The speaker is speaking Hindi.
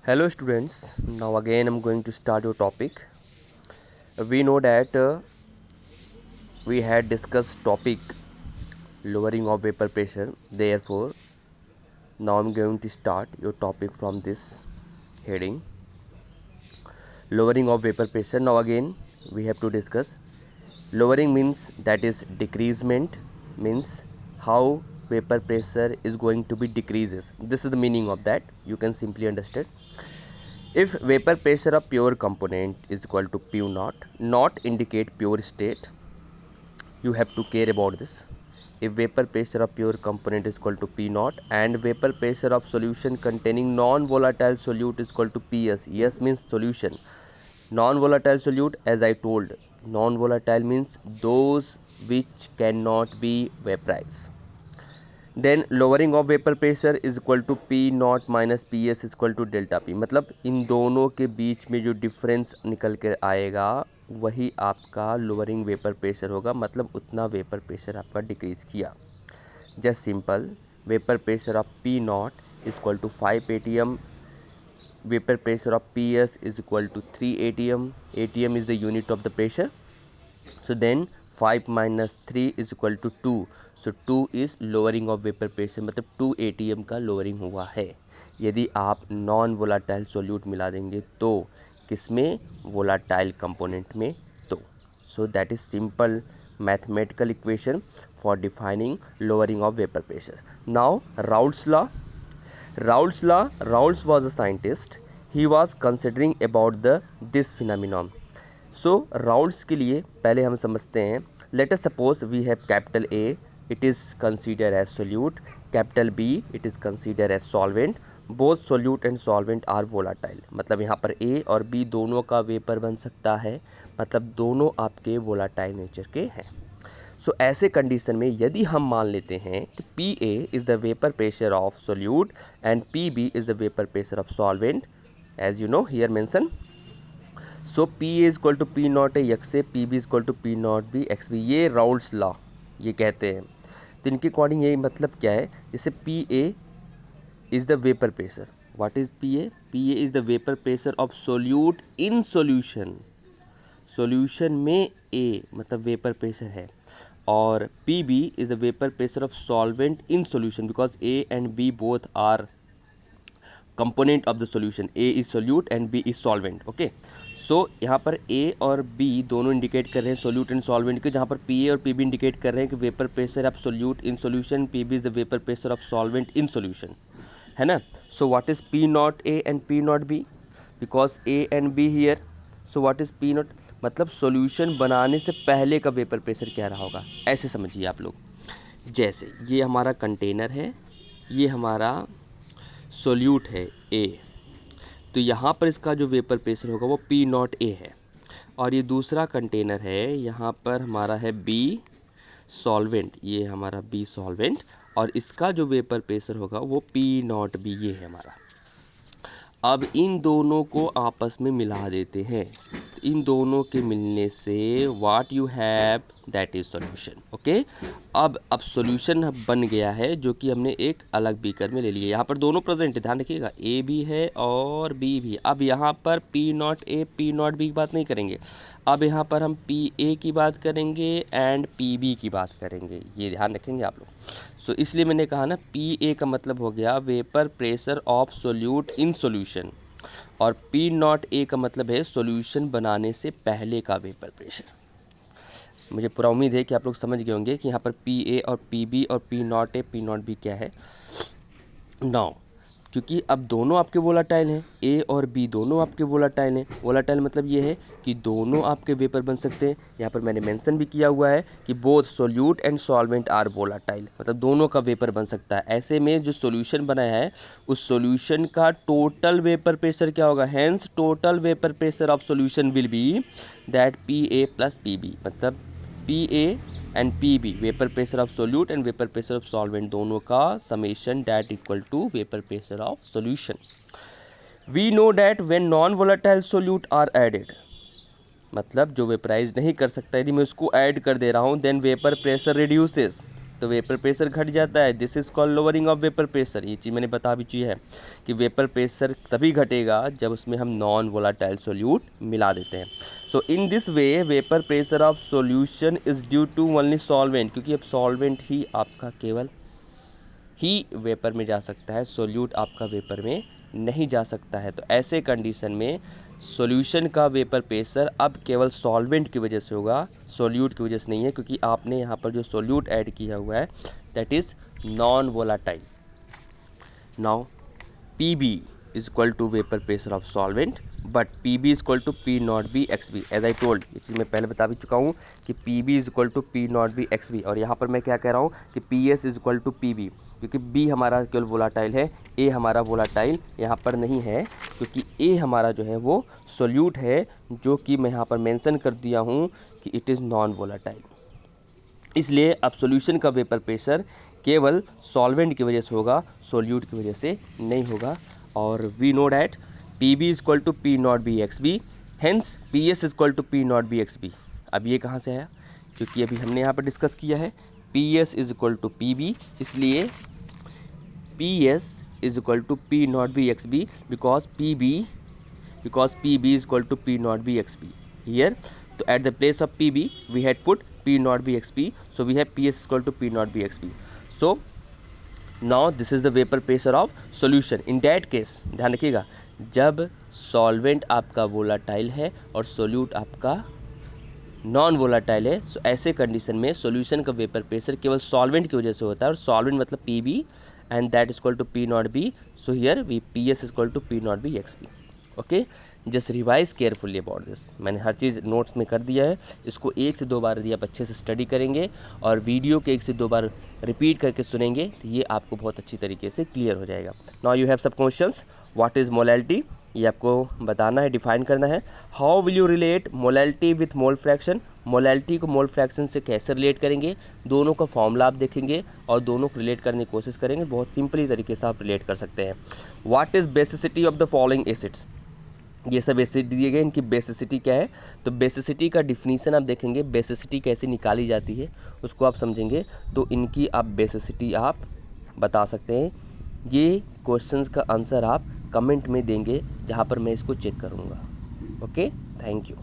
Hello students, now again I'm going to start your topic. We know that we had discussed topic lowering of vapor pressure. Therefore, now I'm going to start your topic from this heading. Lowering of vapor pressure. Now again we have to discuss. Lowering means that is decreasement, means how vapor pressure is going to be decreases. This is the meaning of that. You can simply understand. If vapor pressure of pure component is equal to P naught, not indicate pure state, you have to care about this. If vapor pressure of pure component is equal to P naught and vapor pressure of solution containing non-volatile solute is equal to Ps. S means solution. Non-volatile solute, as I told, non-volatile means those which cannot be vaporized. Then lowering of vapour pressure is equal to P naught minus P S equal to delta P, मतलब इन दोनों के बीच में जो डिफरेंस निकल कर आएगा वही आपका लोअरिंग वेपर प्रेशर होगा, मतलब उतना वेपर प्रेशर आपका डिक्रीज़ किया. Just simple, vapour pressure of P naught is equal to 5 ATM, vapour pressure of P S is equal to 3 ATM. ATM is the unit of the pressure. So then 5 minus 3 is equal to 2. So 2 is lowering of vapor pressure, मतलब 2 ATM का lowering हुआ है. यदि आप नॉन वोलाटाइल सोल्यूट मिला देंगे तो किसमें, वोलाटाइल कंपोनेंट में. तो so that is simple mathematical equation for defining lowering of vapour pressure. Now Raoult's law. Raoults was a scientist. He was considering about this phenomenon. So Raoult's के लिए पहले हम समझते हैं. Let us suppose we have capital A, it is consider as solute. Capital B, it is consider as solvent. Both solute and solvent are volatile, मतलब यहाँ पर ए और बी दोनों का वेपर बन सकता है, मतलब दोनों आपके वोलाटाइल नेचर के हैं. सो ऐसे कंडीशन में यदि हम मान लेते हैं कि P A is the vapour pressure of solute and P B is the vapour pressure of solvent, as you know here mention. So P A equal to P naught A X A, P B equal to P naught B X B. ये राउल्ट्स लॉ ये कहते हैं. तो इनके अकॉर्डिंग यही मतलब क्या है, जैसे P A is the vapour pressure. What is P A? P A is the vapour pressure of solute in solution. Solution में ए मतलब वेपर प्रेशर है, और P B is the vapour pressure of solvent in solution, because A and B both are component of the solution. A is solute and B is solvent. Okay, so यहाँ पर ए और बी दोनों इंडिकेट कर रहे हैं सोल्यूट एंड सॉल्वेंट के, जहाँ पर पी ए और पी बी इंडिकेट कर रहे हैं कि vapour pressure of solute in solution, P B is the vapour pressure of solvent in solution, है ना. So what is P naught A and P naught B, because A and B here. So what is P naught, मतलब सोल्यूशन बनाने से पहले का वेपर प्रेशर क्या रहा होगा, ऐसे समझिए आप लोग. जैसे ये हमारा कंटेनर है, ये हमारा सोल्यूट है ए, तो यहाँ पर इसका जो वेपर प्रेशर होगा वो पी नॉट ए है. और ये दूसरा कंटेनर है, यहाँ पर हमारा है बी सॉल्वेंट, ये हमारा बी सॉल्वेंट, और इसका जो वेपर प्रेशर होगा वो पी नॉट बी, ये है हमारा. अब इन दोनों को आपस में मिला देते हैं. इन दोनों के मिलने से what you have, that is solution. Okay, अब सॉल्यूशन बन गया है जो कि हमने एक अलग बीकर में ले लिया. यहाँ पर दोनों प्रेजेंट है, ध्यान रखिएगा, ए भी है और बी भी. अब यहाँ पर P naught A P naught B की बात नहीं करेंगे, अब यहाँ पर हम पी ए की बात करेंगे एंड पी बी की बात करेंगे, ये ध्यान रखेंगे आप लोग. सो इसलिए मैंने कहा ना, पी ए का मतलब हो गया vapour pressure of solute in solution, और पी नॉट ए का मतलब है सॉल्यूशन बनाने से पहले का वेपर प्रेशर. मुझे पूरा उम्मीद है कि आप लोग समझ गए होंगे कि यहाँ पर पी ए और पी बी और P naught A P naught B क्या है. नाउ क्योंकि अब दोनों आपके वोलाटाइल हैं, ए और बी दोनों आपके वोलाटाइल हैं. वोलाटाइल मतलब ये है कि दोनों आपके वेपर बन सकते हैं. यहाँ पर मैंने मेंशन भी किया हुआ है कि both solute and solvent are volatile, मतलब दोनों का वेपर बन सकता है. ऐसे में जो सोल्यूशन बनाया है उस सोल्यूशन का टोटल वेपर प्रेशर क्या होगा, hence total vapour pressure of solution will be that P A plus P B, मतलब P A and P B, vapour pressure of solute and vapour pressure of solvent, दोनों का summation that equal to vapour pressure of solution. We know that when non volatile solute are added, मतलब जो वेपराइज नहीं कर सकता, यदि मैं उसको ऐड कर दे रहा हूँ, देन वेपर प्रेशर रिड्यूसेस. तो वेपर प्रेशर घट जाता है। This is called lowering of vapour pressure. ये चीज़ मैंने बता भी चुकी है कि वेपर प्रेशर तभी घटेगा जब उसमें हम नॉन वोलाटाइल सोल्यूट मिला देते हैं। So in this way vapour pressure of solution is due to only solvent, क्योंकि अब सॉल्वेंट ही आपका केवल ही वेपर में जा सकता है, सोल्यूट आपका वेपर में नहीं जा सकता है। तो ऐसे कंडीशन में सॉल्यूशन का वेपर प्रेशर अब केवल सॉल्वेंट की वजह से होगा, सोल्यूट की वजह से नहीं है, क्योंकि आपने यहाँ पर जो सोल्यूट ऐड किया हुआ है that is non volatile. Now PB is equal to vapor pressure of solvent, but PB is equal to P naught B XB। As I told, ये चीज़ मैं पहले बता भी चुका हूँ कि PB is equal to P naught B XB। और यहाँ पर मैं क्या कह रहा हूँ कि PS is equal to PB, क्योंकि B हमारा केवल वोलाटाइल है, A हमारा वोलाटाइल यहाँ पर नहीं है, क्योंकि A हमारा जो है वो सोल्यूट है, जो कि मैं यहाँ पर मेंशन कर दिया हूँ कि इट इज़ नॉन वोलाटाइल। इसलिए अब सॉल्यूशन का वेपर प्रेशर केवल सॉल्वेंट की वजह से होगा, सोल्यूट की वजह से नहीं होगा। और we know that PB is equal to P naught B XB, hence PS is equal to P naught B XB। अब ये कहाँ से आया, क्योंकि अभी हमने यहाँ पर डिस्कस किया है PS is equal to PB, इसलिए PS is equal to P naught B XB because PB is equal to P naught B XB here. तो at the place of PB we had put P naught B XB, so we have PS equal to P naught B XB. So now this is the vapor pressure of solution. In that case ध्यान रखिएगा, जब सॉल्वेंट आपका वोलाटाइल है और सोल्यूट आपका नॉन वोलाटाइल है, सो ऐसे कंडीशन में सॉल्यूशन का वेपर प्रेशर केवल सॉल्वेंट की वजह से होता है, और सॉल्वेंट मतलब PB and that is equal to P naught B, so here we PS is equal to P naught B XB। Okay, just revise carefully about this. मैंने हर चीज़ नोट्स में कर दिया है, इसको 1 से 2 बार यदि आप अच्छे से स्टडी करेंगे और वीडियो के 1 से 2 बार रिपीट करके सुनेंगे तो ये आपको बहुत अच्छी तरीके से क्लियर हो जाएगा। नाउ यू हैव सब क्वेश्चंस। व्हाट इज़ मोलैलिटी, ये आपको बताना है, डिफाइन करना है। How will you relate molality with mole fraction, molality को मोल फ्रैक्शन से कैसे रिलेट करेंगे, दोनों का फॉर्मूला आप देखेंगे और दोनों को रिलेट करने की कोशिश करेंगे। बहुत सिंपली तरीके से आप रिलेट कर सकते हैं। What is basicity of the following acids, ये सब एसिड दिए गए, इनकी बेसिसिटी क्या है। तो बेसिसिटी का डिफिनीसन आप देखेंगे, बेसिसिटी कैसे निकाली जाती है उसको आप समझेंगे, तो इनकी आप बेसिसिटी आप बता सकते हैं। ये क्वेश्चंस का आंसर आप कमेंट में देंगे, जहाँ पर मैं इसको चेक करूँगा। Okay, thank you.